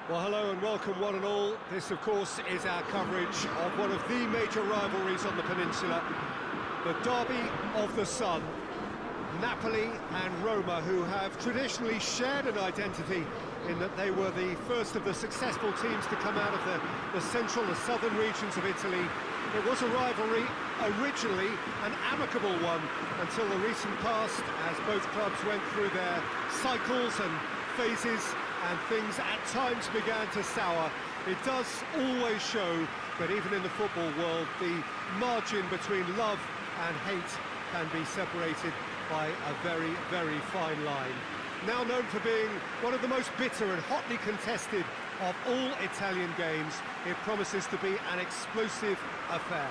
Well, hello and welcome one and all. This, of course, is our coverage of one of the major rivalries on the peninsula, the Derby of the Sun. Napoli and Roma, who have traditionally shared an identity in that they were the first of the successful teams to come out of the central and southern regions of Italy. It was a rivalry, originally an amicable one, until the recent past, as both clubs went through their cycles and phases, and things at times began to sour. It does always show that even in the football world, the margin between love and hate can be separated by a very, very fine line. Now known for being one of the most bitter and hotly contested of all Italian games, it promises to be an explosive affair.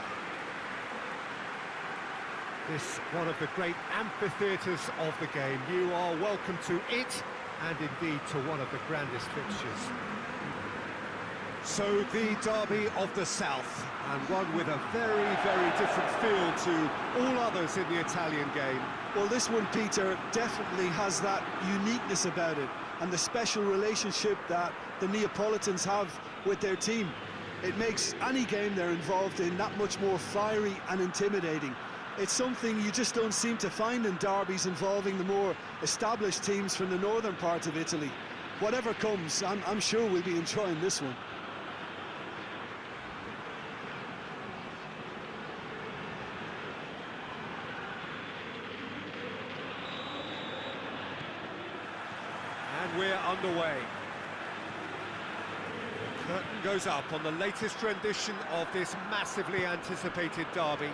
This one of the great amphitheatres of the game. You are welcome to it, and indeed to one of the grandest fixtures. So the Derby of the South, and one with a very, very different feel to all others in the Italian game. Well, this one, Peter, definitely has that uniqueness about it, and the special relationship that the Neapolitans have with their team. It makes any game they're involved in that much more fiery and intimidating. It's something you just don't seem to find in derbies involving the more established teams from the northern parts of Italy. Whatever comes, I'm sure we'll be enjoying this one. And we're underway. The curtain goes up on the latest rendition of this massively anticipated derby.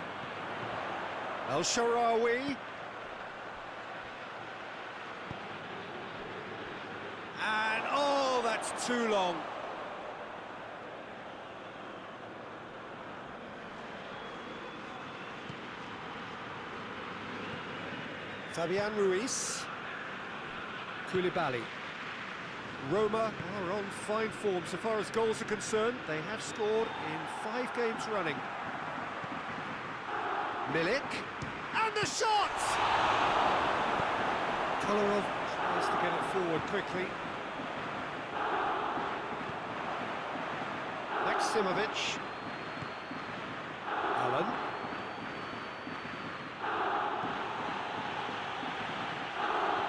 El Shaarawy. And, oh, that's too long. Fabian Ruiz. Koulibaly. Roma are on fine form so far as goals are concerned. They have scored in 5 games running. Milik. And the shot! Kolarov tries to get it forward quickly. Maksimovic. Allen.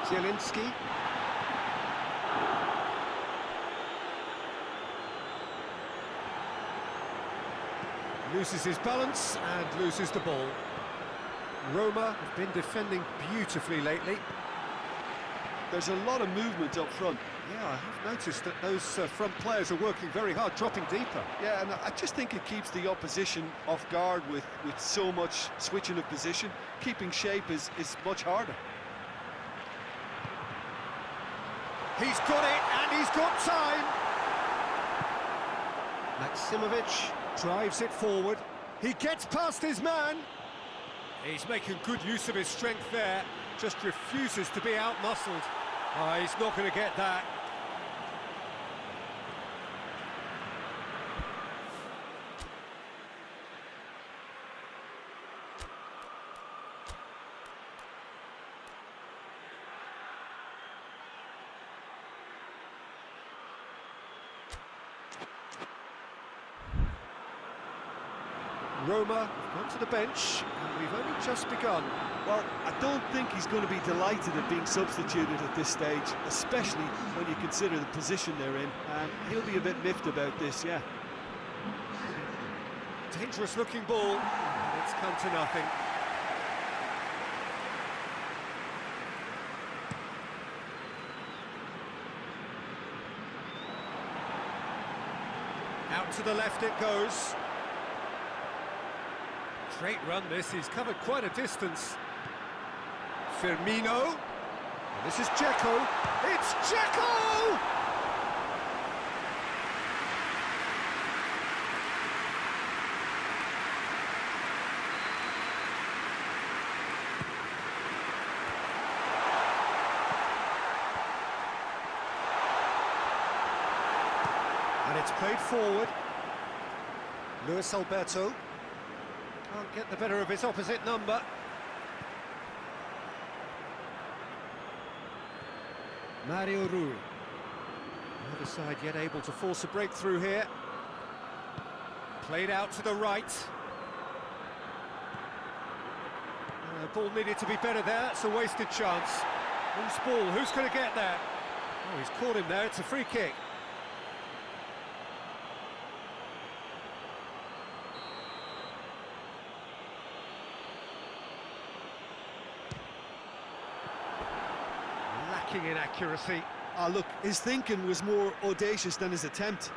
Zielinski. Loses his balance and loses the ball. Roma have been defending beautifully lately. There's a lot of movement up front. Yeah, I have noticed that those front players are working very hard, dropping deeper. Yeah, and I just think it keeps the opposition off guard with so much switching of position. Keeping shape is much harder. He's got it, and he's got time! Maksimovic drives it forward. He gets past his man. He's making good use of his strength there, just refuses to be out-muscled. Oh, he's not going to get that. Roma have gone to the bench, and we've only just begun. Well, I don't think he's going to be delighted at being substituted at this stage, especially when you consider the position they're in. He'll be a bit miffed about this, yeah. Dangerous looking ball, and it's come to nothing. Out to the left it goes. Great run this, he's covered quite a distance. Firmino. And this is Dzeko. It's Dzeko! And it's played forward. Luis Alberto. Can't get the better of his opposite number. Mario Rui. Neither side yet able to force a breakthrough here. Played out to the right. Ball needed to be better there, it's a wasted chance. Loose ball, who's going to get there? Oh, he's caught him there, it's a free kick. Lacking in accuracy. Look, his thinking was more audacious than his attempt.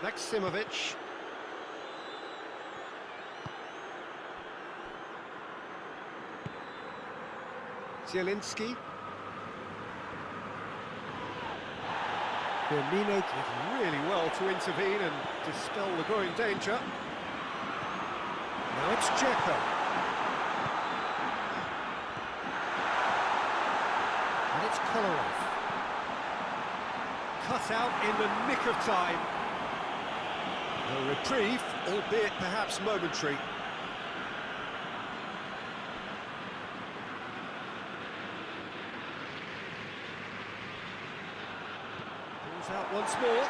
Maksimovic. Zielinski. Firmino did really well to intervene and dispel the growing danger. Now it's Dzeko. And it's Kolarov. Cut out in the nick of time. A reprieve, albeit perhaps momentary. Pulls out once more.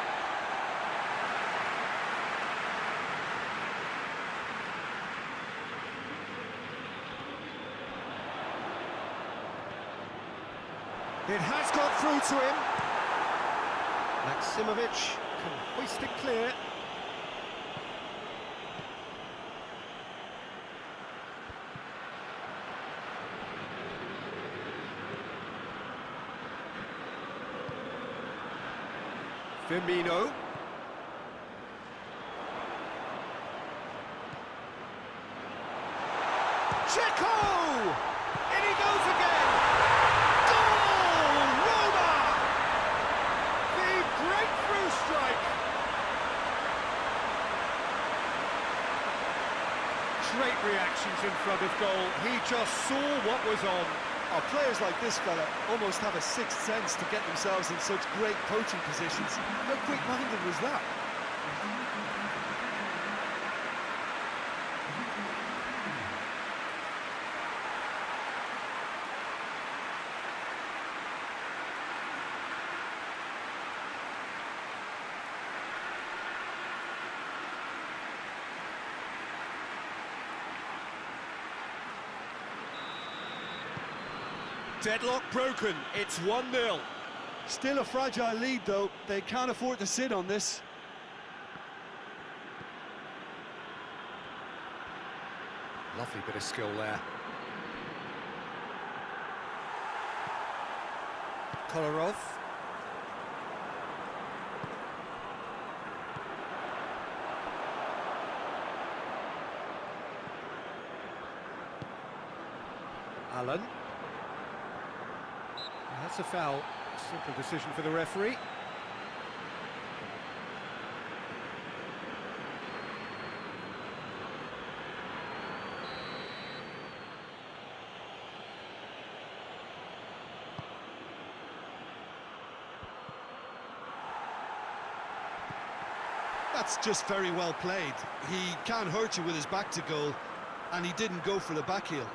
It has got through to him. Maksimovic can hoist it clear. Firmino. Dzeko! In he goes again! Goal! Roma! The breakthrough strike! Great reactions in front of goal. He just saw what was on. Players like this fella almost have a sixth sense to get themselves in such great coaching positions. How quick-minded was that? Deadlock broken, it's 1-0. Still a fragile lead, though. They can't afford to sit on this. Lovely bit of skill there. Kolarov. Allen. That's a foul. Simple decision for the referee. That's just very well played. He can't hurt you with his back to goal, and he didn't go for the back heel.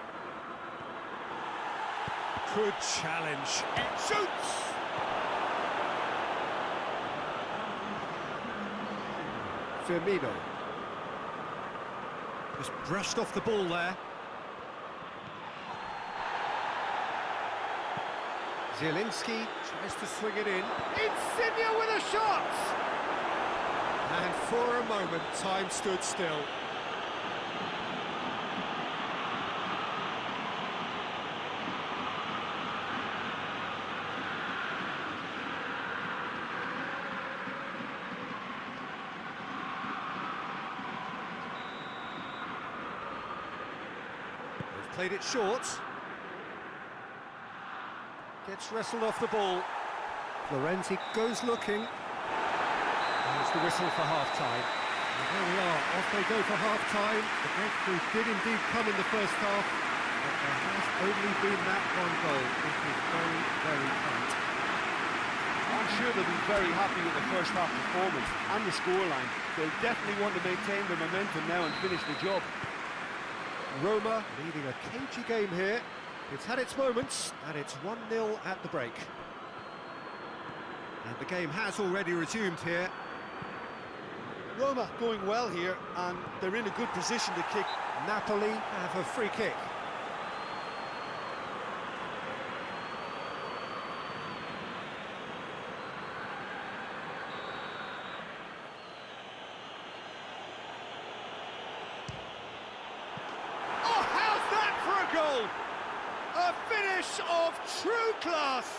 Good challenge. It shoots! Firmino. Just brushed off the ball there. Zielinski tries to swing it in. Insigne with a shot! And for a moment, time stood still. Played it short. Gets wrestled off the ball. Florenzi goes looking. There's the whistle for half-time. And there we are, off they go for half-time. The breakthrough did indeed come in the first half. but there has only been that one goal. It is very, very tight. I'm sure they'll be very happy with the first half performance and the scoreline. They'll definitely want to maintain their momentum now and finish the job. Roma leading a cagey game here. It's had its moments, and it's 1-0 at the break. And the game has already resumed here. Roma going well here, and they're in a good position to kick. Napoli have a free kick. Oh, how's that for a goal? A finish of true class.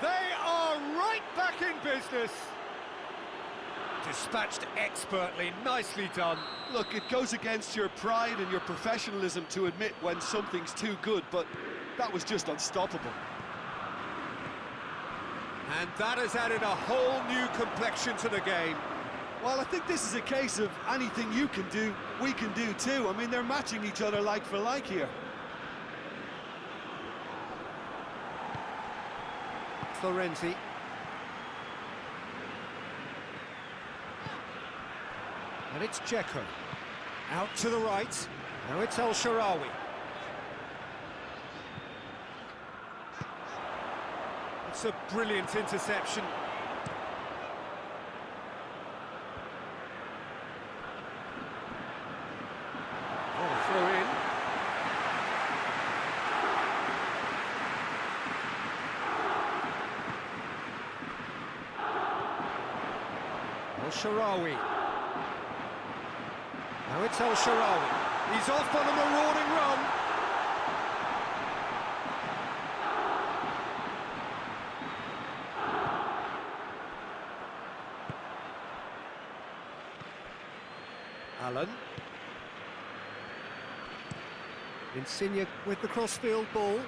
They are right back in business. Dispatched expertly, nicely done. Look, it goes against your pride and your professionalism to admit when something's too good, but that was just unstoppable. And that has added a whole new complexion to the game. Well, I think this is a case of anything you can do, we can do too. I mean, they're matching each other like for like here. Florenzi. And it's Dzeko. Out to the right. Now it's El Shaarawy. It's a brilliant interception. Oh, throw in. El Shaarawy. Now it's El Shaarawy. He's off on a marauding run. Allen. Insigne with the crossfield ball.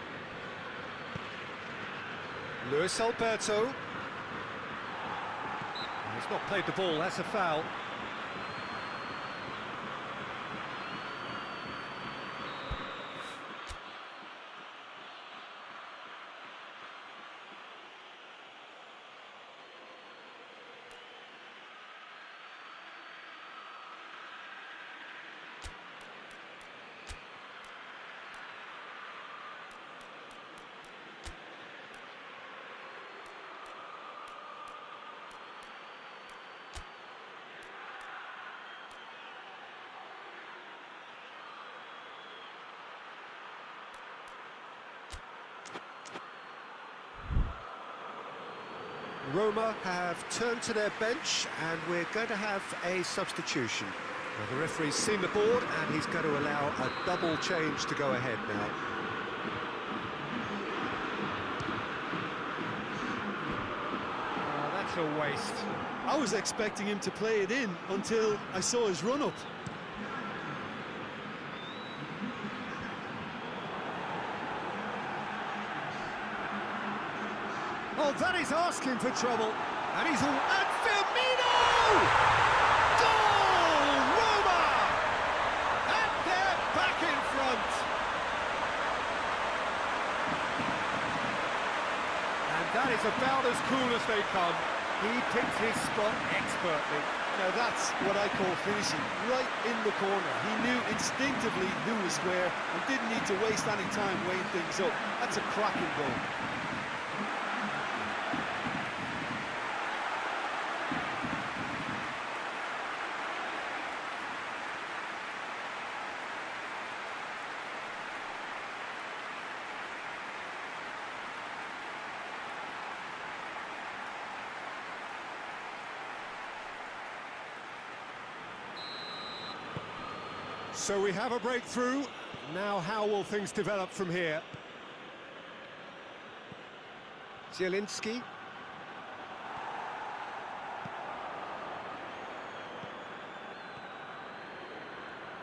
Luis Alberto. He's not played the ball, that's a foul. Roma have turned to their bench, and we're going to have a substitution. Well, the referee's seen the board, and he's going to allow a double change to go ahead now. Oh, that's a waste. I was expecting him to play it in until I saw his run-up. Oh, that is asking for trouble. And he's all... And Firmino! Goal! Roma! And they're back in front. And that is about as cool as they come. He picked his spot expertly. Now that's what I call finishing, right in the corner. He knew instinctively who was where and didn't need to waste any time weighing things up. That's a cracking goal. So we have a breakthrough. Now how will things develop from here? Zielinski.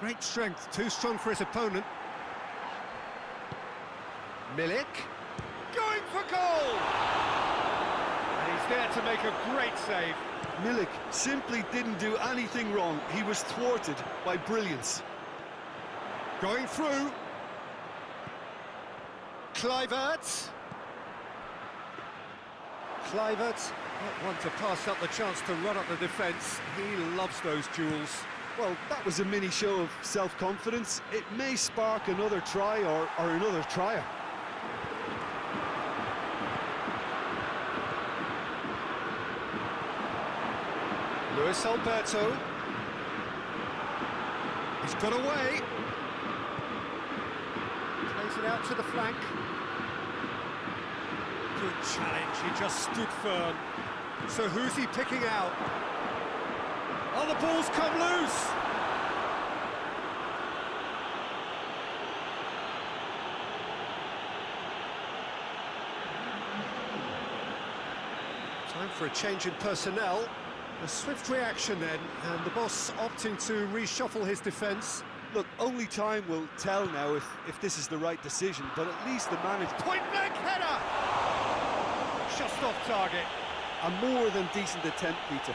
Great strength, too strong for his opponent. Milik. Going for goal! And he's there to make a great save. Milik simply didn't do anything wrong. He was thwarted by brilliance. Going through. Kluivert. Kluivert, not one to pass up the chance to run up the defence. He loves those duels. Well, that was a mini show of self-confidence. It may spark another try or another trier. Luis Alberto. He's got away. Plays it out to the flank. Good challenge, he just stood firm. So who's he picking out? Oh, the ball's come loose! Time for a change in personnel. A swift reaction then, and the boss opting to reshuffle his defence. Look, only time will tell now if this is the right decision, but at least the manager... Point-blank header! Just off target. A more than decent attempt, Peter.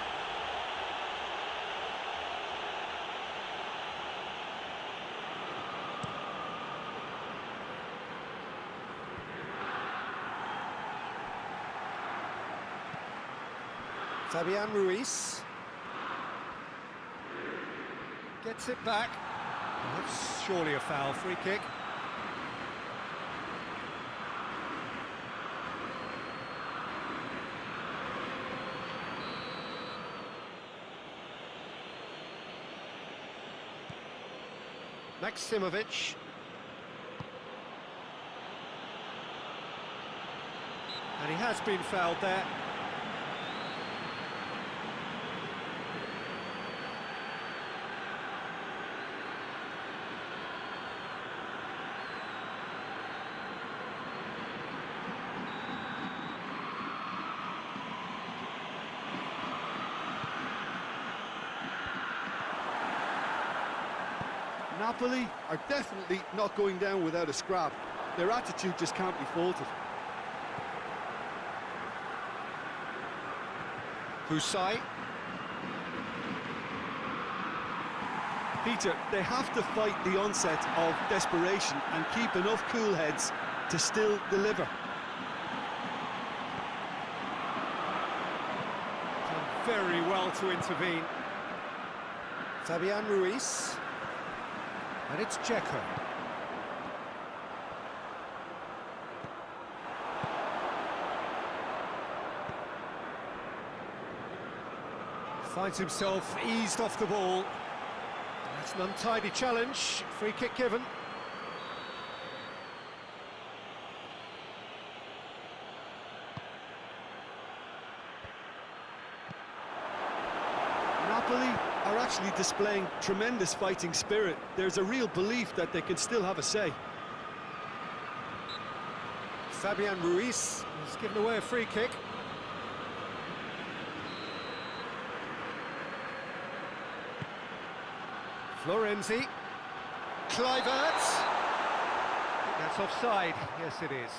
Fabian Ruiz gets it back. Oh, that's surely a foul. Free kick. Maximovic. And he has been fouled there. Napoli are definitely not going down without a scrap. Their attitude just can't be faulted. Husai. Peter, they have to fight the onset of desperation and keep enough cool heads to still deliver. Done very well to intervene. Fabian Ruiz. And it's Dzeko. Finds himself eased off the ball. That's an untidy challenge. Free kick given. Napoli are actually displaying tremendous fighting spirit. There's a real belief that they can still have a say. Fabian Ruiz has given away a free kick. Florenzi. Kluivert. That's offside. Yes, it is.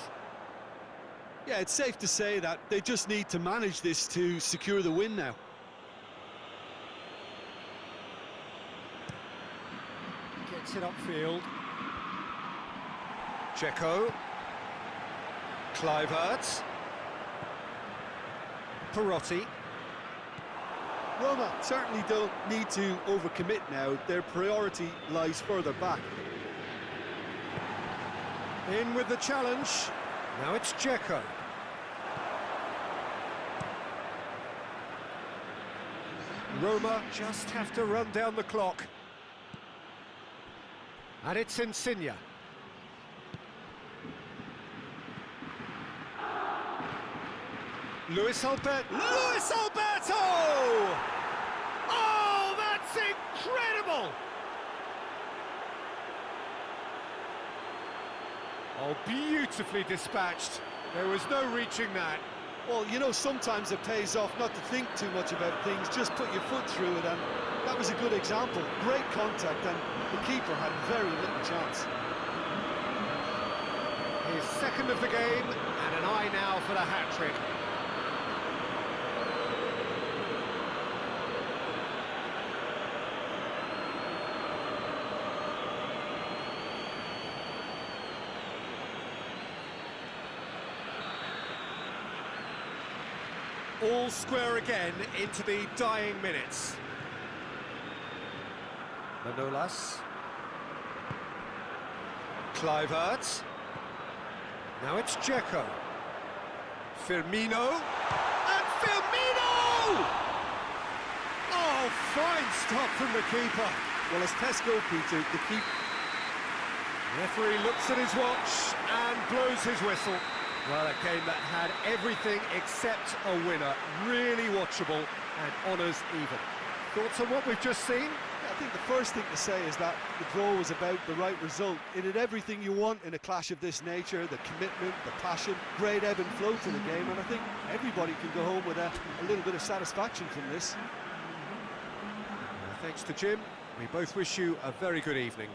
Yeah, it's safe to say that they just need to manage this to secure the win now. Gets it upfield. Dzeko. Kluivert. Perotti. Roma certainly don't need to overcommit now. Their priority lies further back. In with the challenge. Now it's Dzeko. Roma just have to run down the clock. And it's Insigne. Luis Alberto! Luis Alberto! Oh, that's incredible! Oh, beautifully dispatched. There was no reaching that. Well, you know, sometimes it pays off not to think too much about things, just put your foot through it, and that was a good example. Great contact, and the keeper had very little chance. His second of the game, and an eye now for the hat-trick. All square again into the dying minutes. Manolas. Kluivert. Now it's Dzeko. Firmino. And Firmino! Oh, fine stop from the keeper. Well, as Tesco, Peter, the keeper... Referee looks at his watch and blows his whistle. Well, a game that had everything except a winner. Really watchable and honours even. Thoughts on what we've just seen? I think the first thing to say is that the draw was about the right result. It had everything you want in a clash of this nature, the commitment, the passion, great ebb and flow to the game, and I think everybody can go home with a little bit of satisfaction from this. Thanks to Jim. We both wish you a very good evening.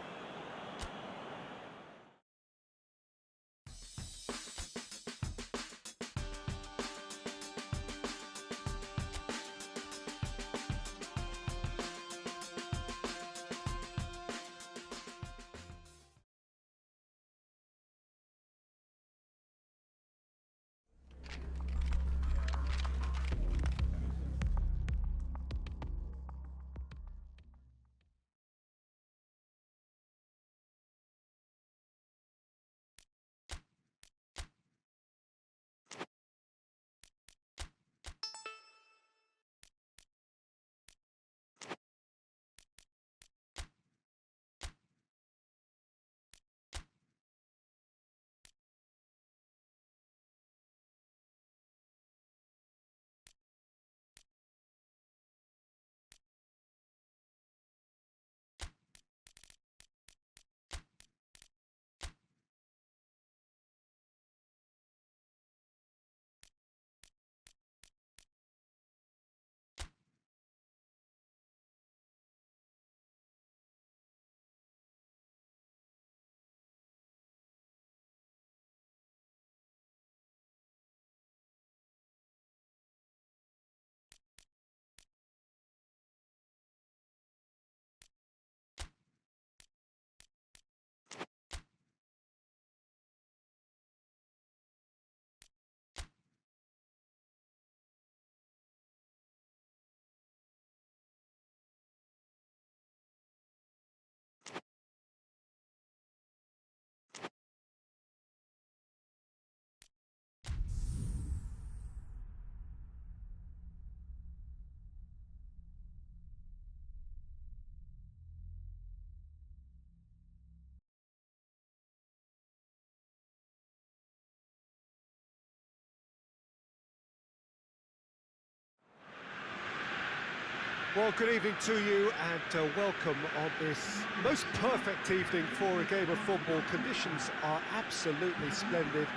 Well, good evening to you and welcome on this most perfect evening for a game of football. Conditions are absolutely splendid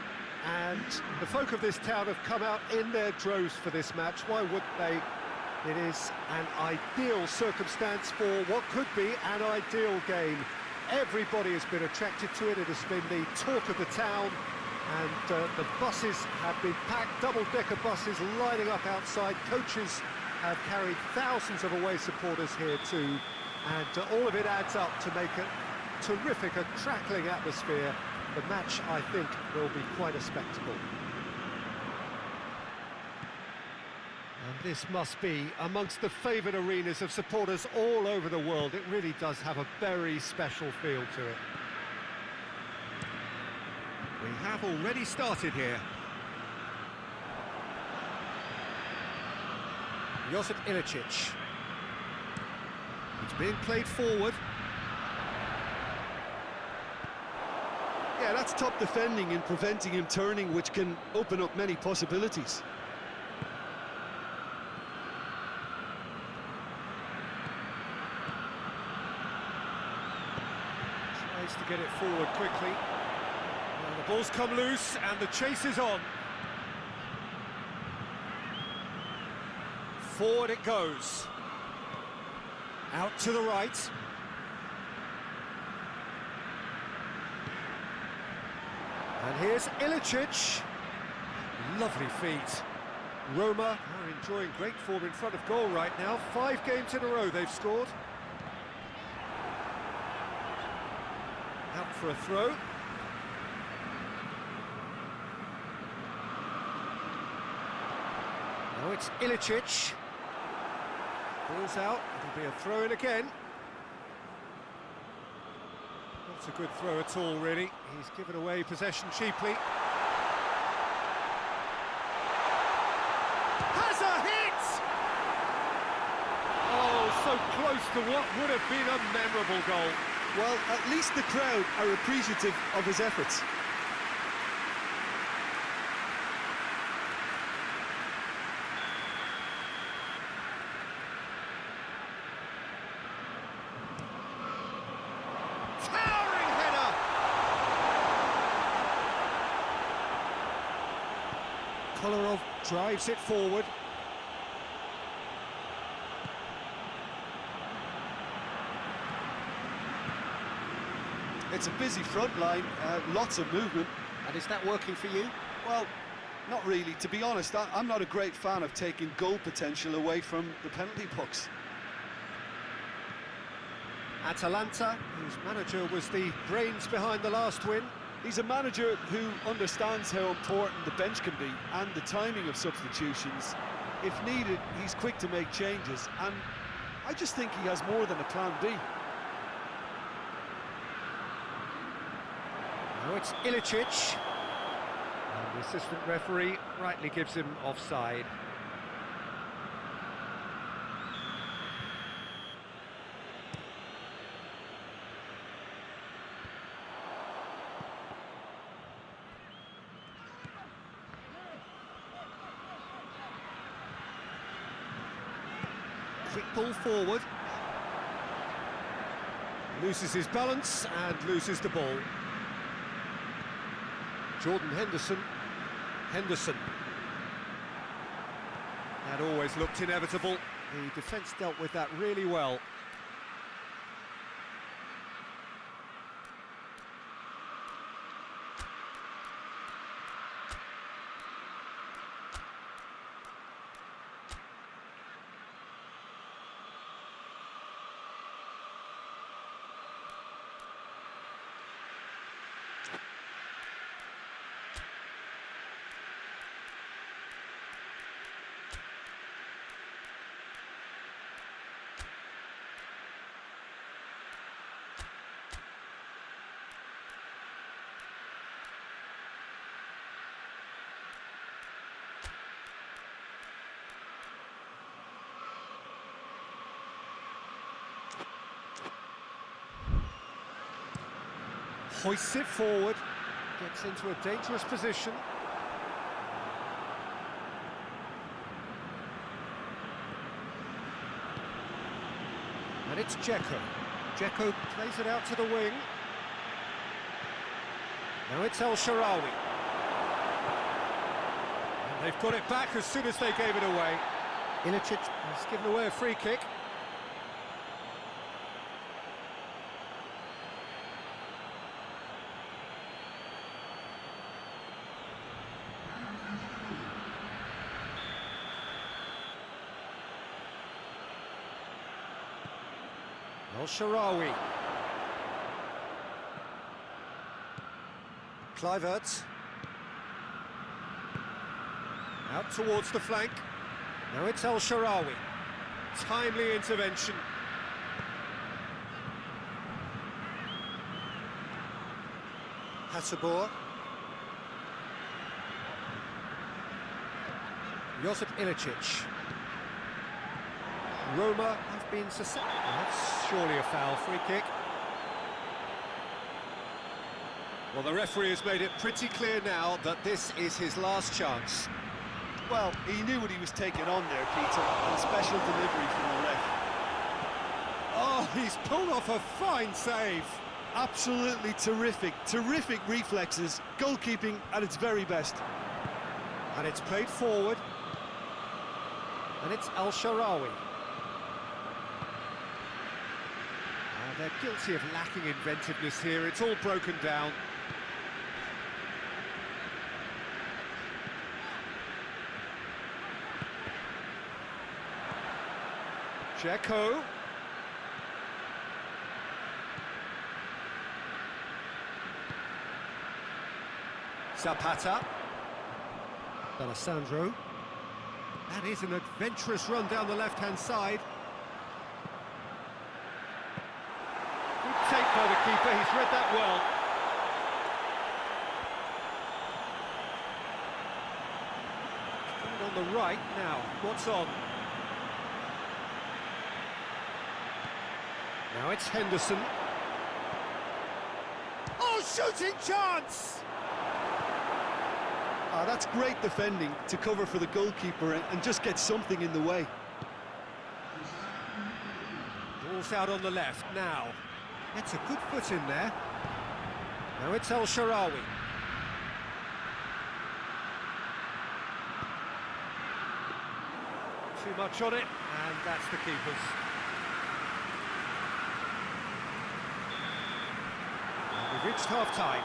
and the folk of this town have come out in their droves for this match. Why wouldn't they? It is an ideal circumstance for what could be an ideal game. Everybody has been attracted to it. It has been the talk of the town and the buses have been packed, double-decker buses lining up outside. Coaches have carried thousands of away supporters here too, and all of it adds up to make a terrific, a crackling atmosphere. The match, I think, will be quite a spectacle. And this must be amongst the favoured arenas of supporters all over the world. It really does have a very special feel to it. We have already started here. Josip Ilicic. It's being played forward. Yeah, that's top defending and preventing him turning, which can open up many possibilities. Tries to get it forward quickly. Well, the ball's come loose and the chase is on. Forward it goes. Out to the right. And here's Ilicic. Lovely feet. Roma are enjoying great form in front of goal right now. 5 games in a row they've scored. Out for a throw. Now it's Ilicic. Ball's out, it'll be a throw-in again. Not a good throw at all, really. He's given away possession cheaply. Has a hit! Oh, so close to what would have been a memorable goal. Well, at least the crowd are appreciative of his efforts. Towering header! Kolarov drives it forward. It's a busy front line, lots of movement. And is that working for you? Well, not really. To be honest, I'm not a great fan of taking goal potential away from the penalty box. Atalanta, whose manager was the brains behind the last win. He's a manager who understands how important the bench can be and the timing of substitutions. If needed, he's quick to make changes, and I just think he has more than a plan B. Now it's Ilicic. And the assistant referee rightly gives him offside. Quick ball forward. Loses his balance and loses the ball. Jordan Henderson. That always looked inevitable. The defence dealt with that really well. Hoists it forward, gets into a dangerous position. And it's Dzeko. Dzeko plays it out to the wing. Now it's El Shaarawy. And they've got it back as soon as they gave it away. Ilicic has given away a free kick. El Shaarawy. Kluivert. Out towards the flank. Now it's El Shaarawy. Timely intervention. Hasabur. Josip Ilicic. Roma have been susceptible. That's surely a foul. Free kick. Well, the referee has made it pretty clear now that this is his last chance. Well, he knew what he was taking on there, Peter, and special delivery from the ref. Oh, he's pulled off a fine save. Absolutely terrific reflexes, goalkeeping at its very best. And it's played forward. And it's El Shaarawy. They're guilty of lacking inventiveness here. It's all broken down. Dzeko. Zapata. Alessandro. That is an adventurous run down the left-hand side. Good take by the keeper, he's read that well. On the right now, what's on? Now it's Henderson. Oh, shooting chance! That's great defending to cover for the goalkeeper and just get something in the way. Ball's out on the left now. It's a good foot in there. Now it's El Shaarawy. Too much on it, and that's the keeper's. And we've reached half-time,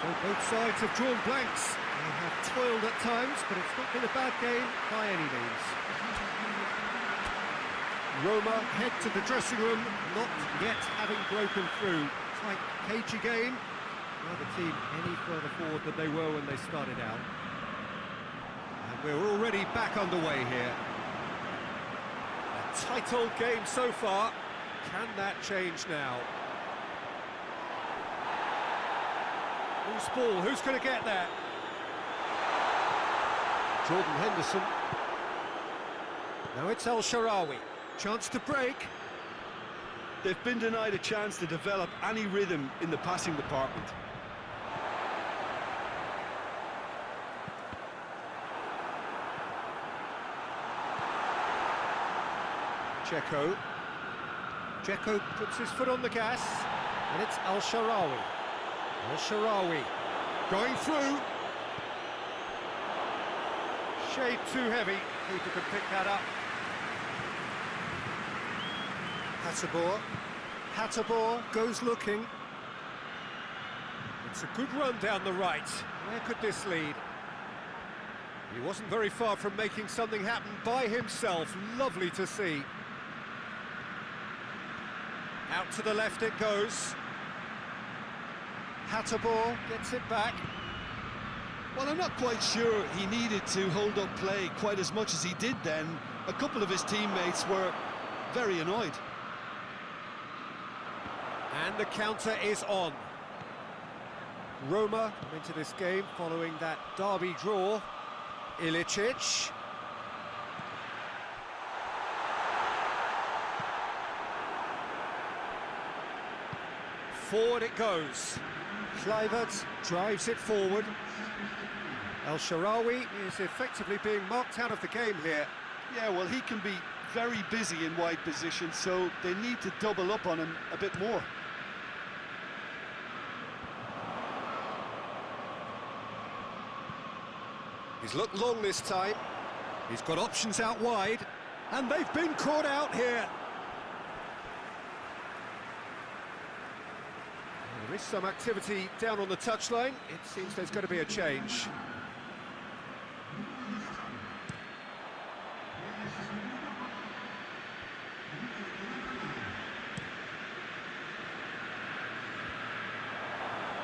so both sides have drawn blanks. They have toiled at times, but it's not been a bad game by any means. Roma head to the dressing room, not yet having broken through. Tight, cagey game. Neither team any further forward than they were when they started out. And we're already back underway here. A tight old game so far. Can that change now? Who's ball? Who's going to get there? Jordan Henderson. Now it's El Shaarawy. Chance to break. They've been denied a chance to develop any rhythm in the passing department. Dzeko puts his foot on the gas, and it's El Shaarawy. El Shaarawy going through. Shade too heavy. Keeper can pick that up. Hateboer goes looking. It's a good run down the right. Where could this lead? He wasn't very far from making something happen by himself. Lovely to see. Out to the left it goes. Hateboer gets it back. Well, I'm not quite sure he needed to hold up play quite as much as he did then. A couple of his teammates were very annoyed. And the counter is on. Roma come into this game following that derby draw. Ilicic. Forward it goes. Kluivert drives it forward. El Shaarawy is effectively being marked out of the game here. Yeah, well, he can be very busy in wide position, so they need to double up on him a bit more. He's looked long this time. He's got options out wide, and they've been caught out here. There is some activity down on the touchline. It seems there's going to be a change.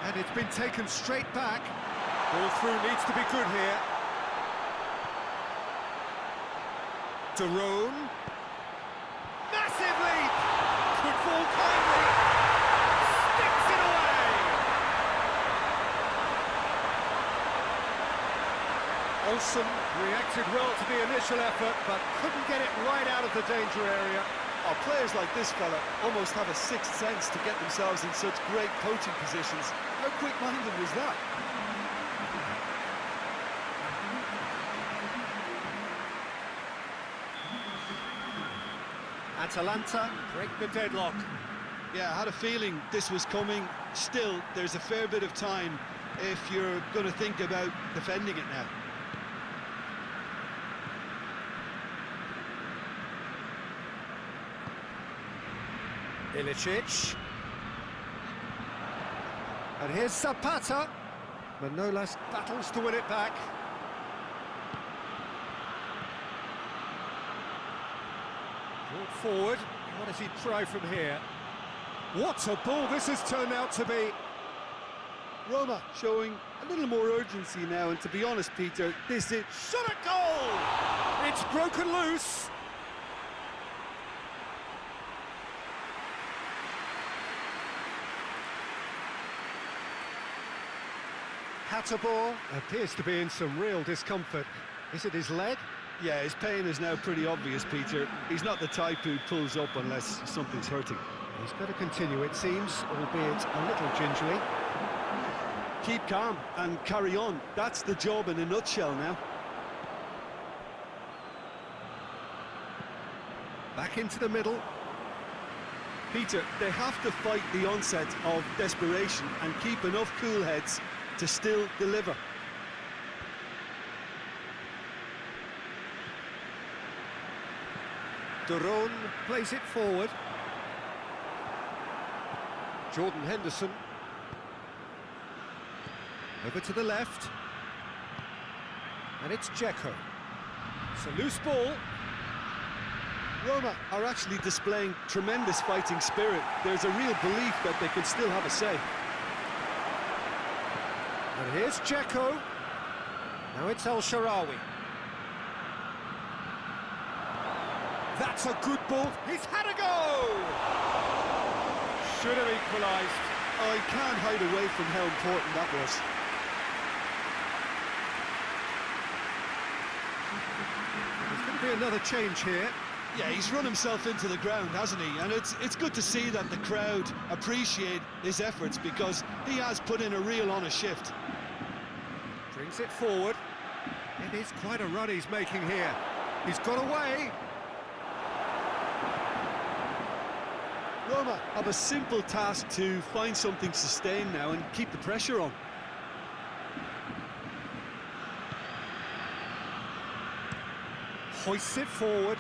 And it's been taken straight back. Ball through needs to be good here. To Rome. Massive leap! Could fall kindly. Sticks it away! Olsen reacted well to the initial effort, but couldn't get it right out of the danger area. Oh, players like this fella almost have a sixth sense to get themselves in such great coaching positions. How quick-minded was that? Atalanta break the deadlock. Yeah, I had a feeling this was coming. Still, there's a fair bit of time if you're going to think about defending it now. Ilicic. And here's Zapata. Manolas battles to win it back. Brought forward. What does he try from here? What a ball this has turned out to be. Roma showing a little more urgency now, and to be honest, Peter, this is... Shot at goal! It's broken loose. Hatterball appears to be in some real discomfort. Is it his leg? Yeah, his pain is now pretty obvious, Peter. He's not the type who pulls up unless something's hurting. He's got to continue, it seems, albeit a little gingerly. Keep calm and carry on. That's the job in a nutshell now. Back into the middle. Peter, they have to fight the onset of desperation and keep enough cool heads to still deliver. Duron plays it forward. Jordan Henderson. Over to the left. And it's Dzeko. It's a loose ball. Roma are actually displaying tremendous fighting spirit. There's a real belief that they can still have a say. And here's Dzeko. Now it's El Shaarawy. That's a good ball. He's had a go! Should have equalised. I can't hide away from how important that was. There's going to be another change here. Yeah, he's run himself into the ground, hasn't he? And it's good to see that the crowd appreciate his efforts because he has put in a real honest shift. Brings it forward. It is quite a run he's making here. He's got away. Roma have a simple task to find something sustained now and keep the pressure on. Hoists it forward.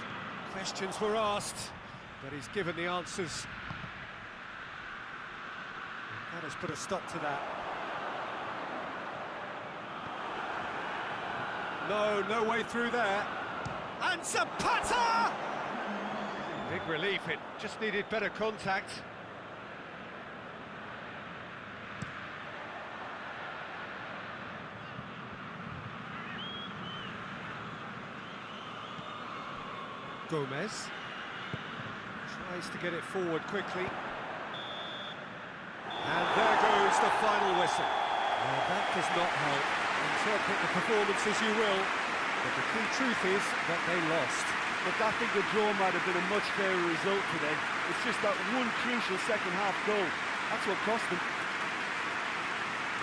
Questions were asked, but he's given the answers. That has put a stop to that. No way through there. And Zapata! Big relief, it just needed better contact. Gomez tries to get it forward quickly. And there goes the final whistle. Now that does not help. Interpret the performance as you will, but the key truth is that they lost. But I think the draw might have been a much fairer result today. It's just that one crucial second-half goal. That's what cost them.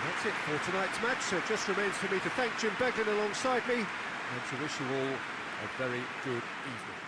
That's it for tonight's match, so it just remains for me to thank Jim Beglin alongside me and to wish you all a very good evening.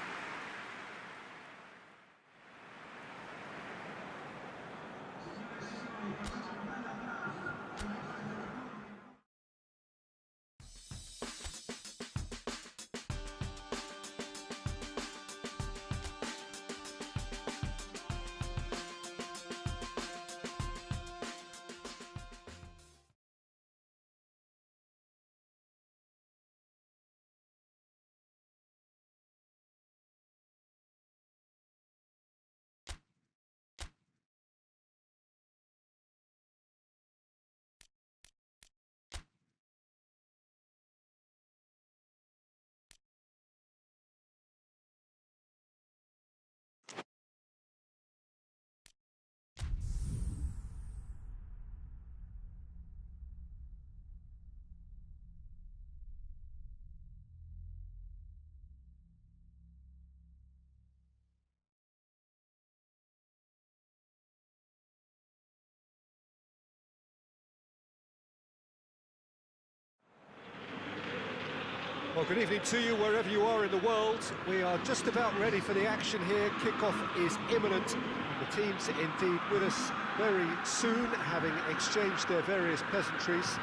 Well, good evening to you wherever you are in the world. We are just about ready for the action here. Kickoff is imminent. The teams indeed with us very soon, having exchanged their various pleasantries.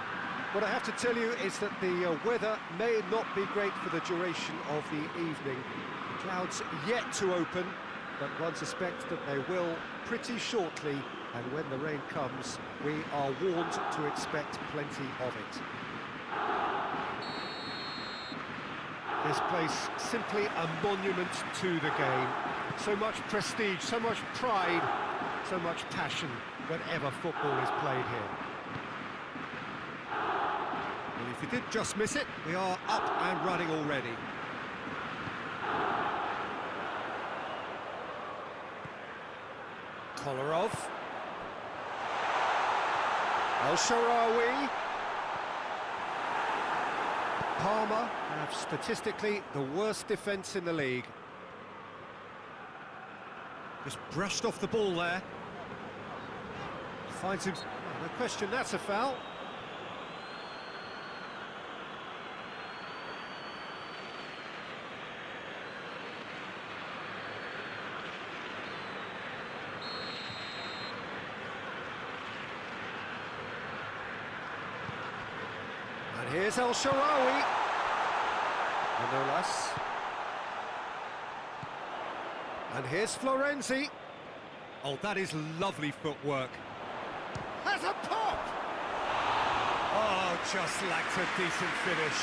What I have to tell you is that the weather may not be great for the duration of the evening. The clouds yet to open, but one suspects that they will pretty shortly, and when the rain comes, we are warned to expect plenty of it. This place simply a monument to the game. So much prestige, so much pride, so much passion whenever football is played here. Well, if you did just miss it, we are up and running already. Kolarov. El Shaarawy. Palmer have statistically the worst defence in the league. Just brushed off the ball there. Finds him... No question, that's a foul. And here's El Shaarawy. And no less. And here's Florenzi. Oh, that is lovely footwork. Has a pop! Oh, just lacked a decent finish.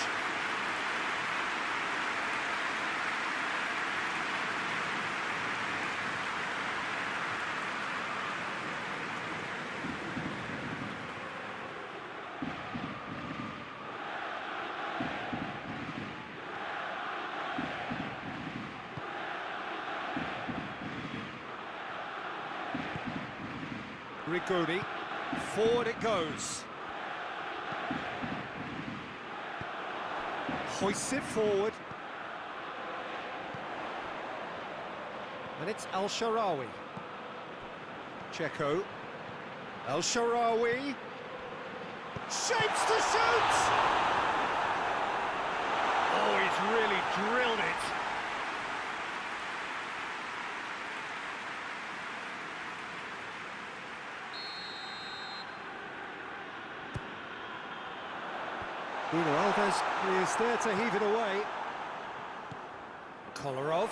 Rigoni, forward it goes. Hoists it forward. And it's El Shaarawy. Checo. El Shaarawy. Shapes to shoot! Oh, he's really drilled it. Nuno Alves is there to heave it away. Kolarov.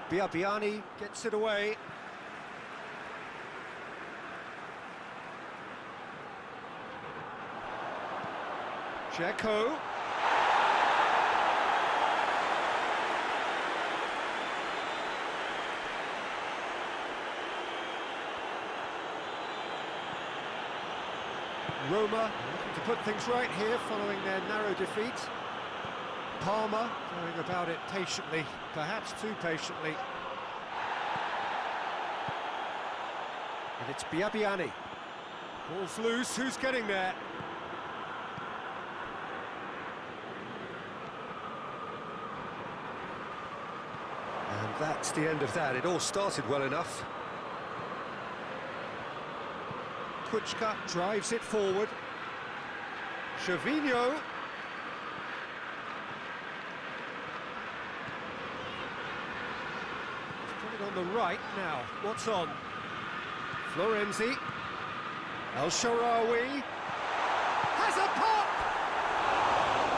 Biabiani gets it away. Checo. Roma looking to put things right here following their narrow defeat. Palmer going about it patiently, perhaps too patiently. And it's Biabiani. Ball's loose, who's getting there? And that's the end of that. It all started well enough. Kuchka drives it forward. Gervinho. Put it on the right now. What's on? Florenzi. El Shaarawy. Has a pop!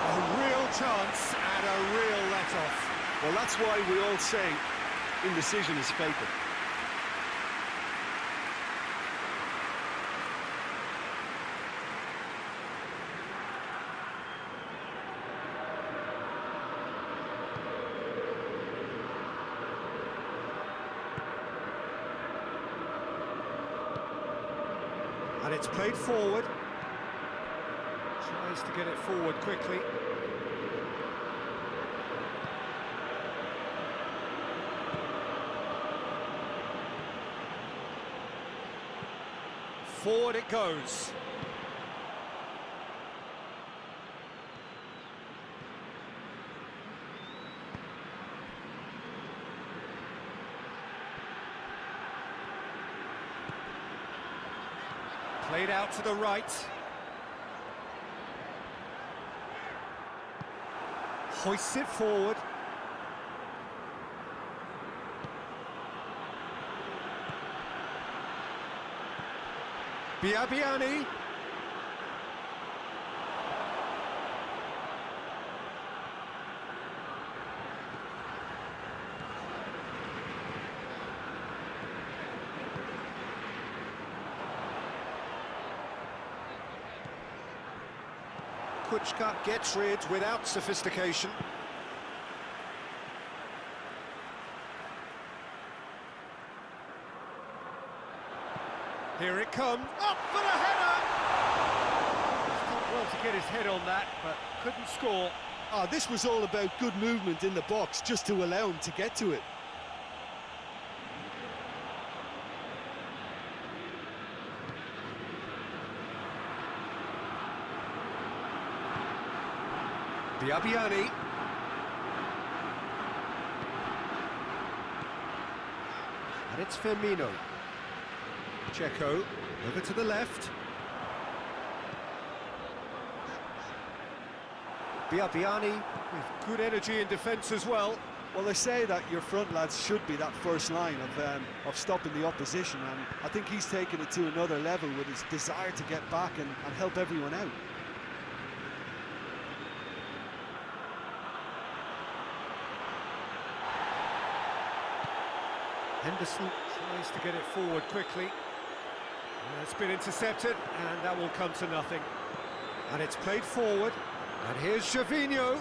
A real chance and a real let-off. Well, that's why we all say indecision is fatal. And it's played forward. Tries to get it forward quickly. Forward it goes. Played out to the right. Hoists it forward. Biabiani. Kuchka gets rid without sophistication. Here it comes, up for the header! He's done well to get his head on that, but couldn't score. Oh, this was all about good movement in the box, just to allow him to get to it. Biabiani. And it's Firmino. Checo, over to the left. Biabiani with good energy in defence as well. Well, they say that your front lads should be that first line of stopping the opposition, and I think he's taken it to another level with his desire to get back and help everyone out. Henderson tries to get it forward quickly. It's been intercepted, and that will come to nothing. And it's played forward, and here's Gervinho.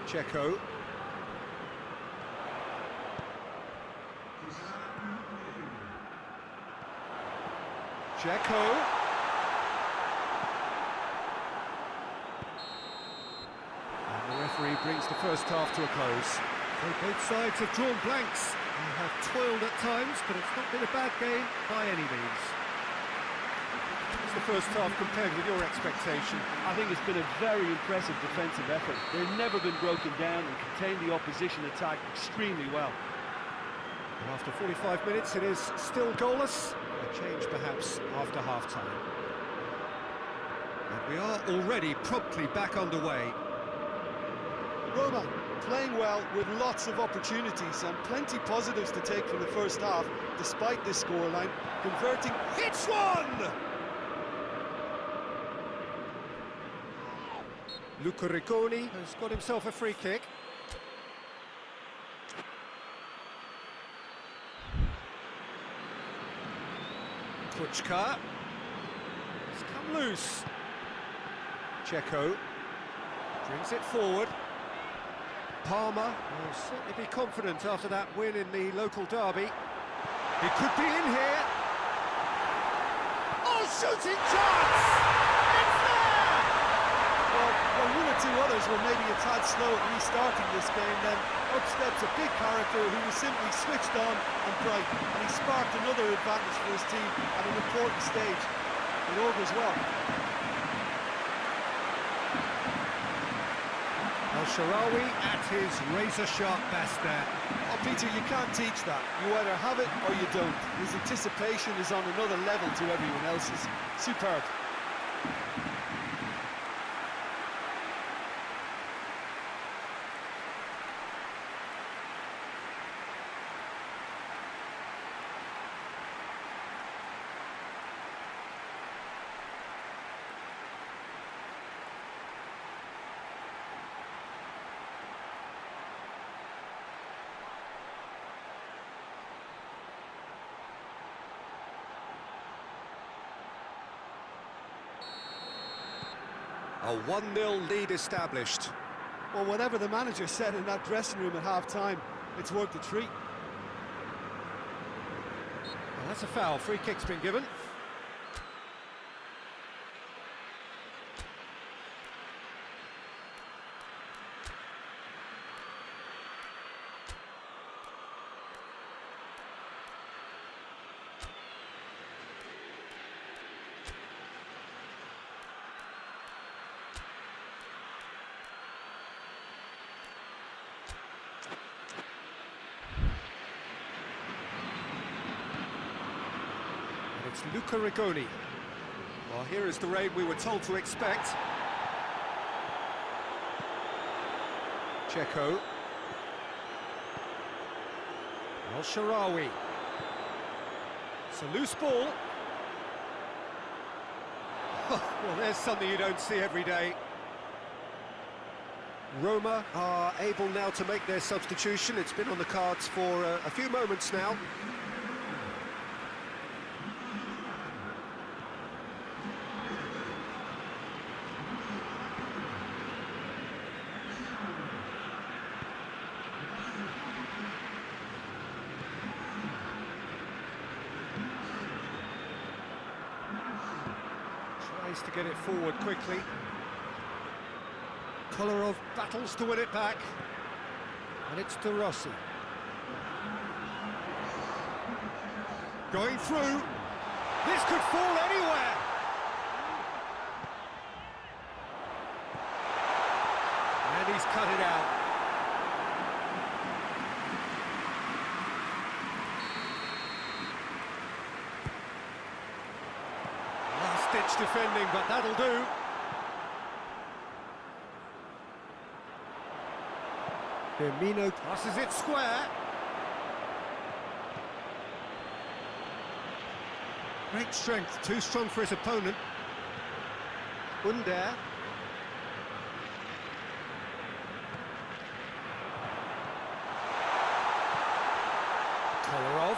Checo. Checo. And the referee brings the first half to a close. So both sides have drawn blanks. They have toiled at times, but it's not been a bad game by any means. What's the first half compared with your expectation? I think it's been a very impressive defensive effort. They've never been broken down and contained the opposition attack extremely well. And after 45 minutes, it is still goalless. A change perhaps after half-time. And we are already promptly back underway. Roma playing well with lots of opportunities and plenty positives to take from the first half, despite this scoreline. Converting, hits one! Luca Rigoni has got himself a free kick. Kuchka. It's come loose. Checo brings it forward. Palmer will certainly be confident after that win in the local derby. He could be in here. Oh, shooting chance! It's there! Well, one or two others were maybe a tad slow at restarting this game, then up steps a big character who was simply switched on and bright, and he sparked another advantage for his team at an important stage. It augurs well. Al-Sharawi at his razor-sharp best there. Oh, Peter, you can't teach that. You either have it or you don't. His anticipation is on another level to everyone else's. Superb. A 1-0 lead established. Well, whatever the manager said in that dressing room at half-time, it's worth the treat. Well, that's a foul. Free kick's been given. It's Luca Rigoni. Well, here is the raid we were told to expect. Checo. Al-Sharawi. It's a loose ball. Well, there's something you don't see every day. Roma are able now to make their substitution. It's been on the cards for a few moments now. Pace to get it forward quickly. Kolarov battles to win it back. And it's to Rossi. Going through. This could fall anywhere. And he's cut it out. Last-ditch defending, but that'll do. Firmino passes it square. Great strength, too strong for his opponent. Under. Kolarov.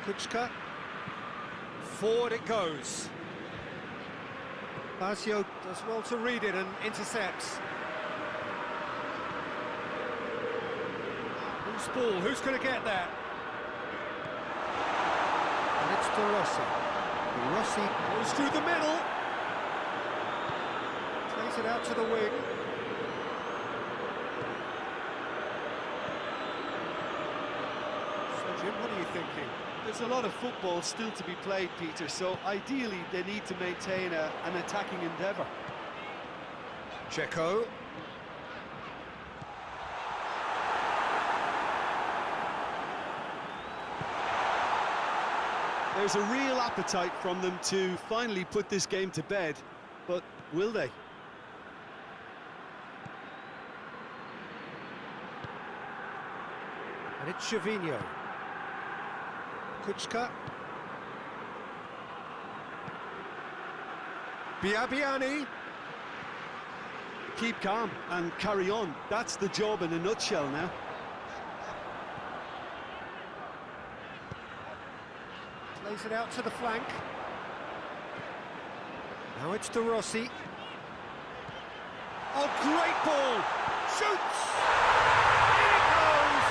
Kuchka. Forward it goes. Basio does well to read it and intercepts. Loose ball, who's going to get that? And it's to Rossi. Rossi goes through the middle. Plays it out to the wing. So Jim, what are you thinking? There's a lot of football still to be played, Peter, so ideally they need to maintain an attacking endeavour. Checo. There's a real appetite from them to finally put this game to bed, but will they? And it's Gervinho. Kuchka. Biabiani. Keep calm and carry on. That's the job in a nutshell now. Plays it out to the flank. Now it's to Rossi. Oh, great ball! Shoots! In it goes!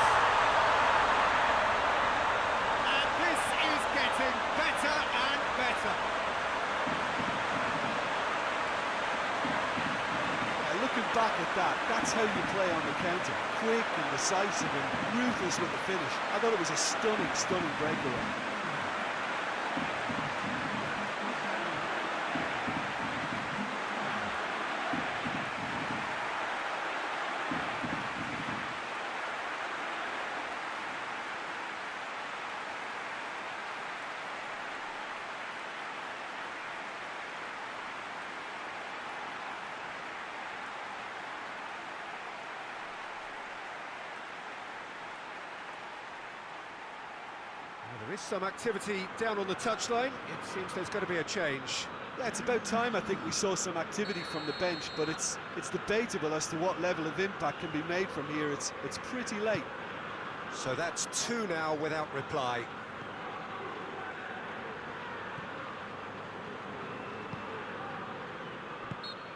And this is getting better and better. Looking back at that, that's how you play on the counter. Quick and decisive and ruthless with the finish. I thought it was a stunning, stunning breakaway. There is some activity down on the touchline. It seems there's going to be a change. Yeah, it's about time I think we saw some activity from the bench, but it's debatable as to what level of impact can be made from here. It's pretty late. So that's two now without reply.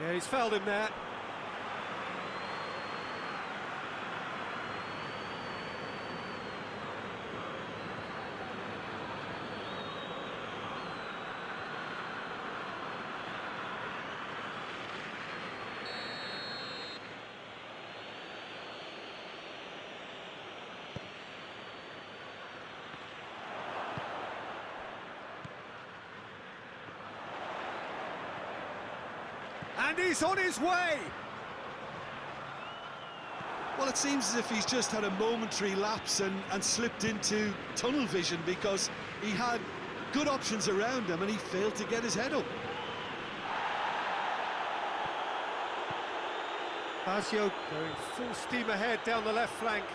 Yeah, he's fouled him there. And he's on his way! Well, it seems as if he's just had a momentary lapse and slipped into tunnel vision because he had good options around him and he failed to get his head up. Basio going full steam ahead down the left flank.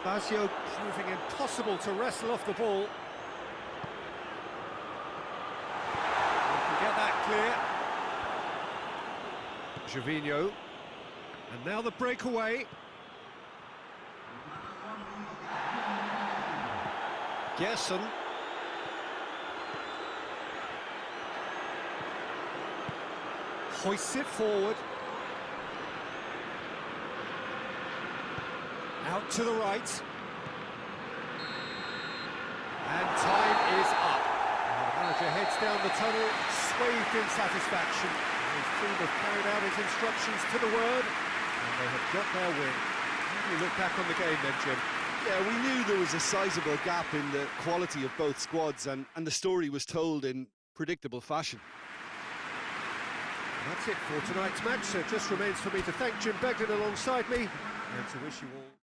Basio proving impossible to wrestle off the ball. He can get that clear. Gervinho, and now the breakaway. Gerson. Hoists it forward. Out to the right. And time is up. And the manager heads down the tunnel, swathed in satisfaction. His team have carried out his instructions to the word, and they have got their win. How do you look back on the game then, Jim? Yeah, we knew there was a sizable gap in the quality of both squads, and the story was told in predictable fashion. That's it for tonight's match, so it just remains for me to thank Jim Begden alongside me, and to wish you all...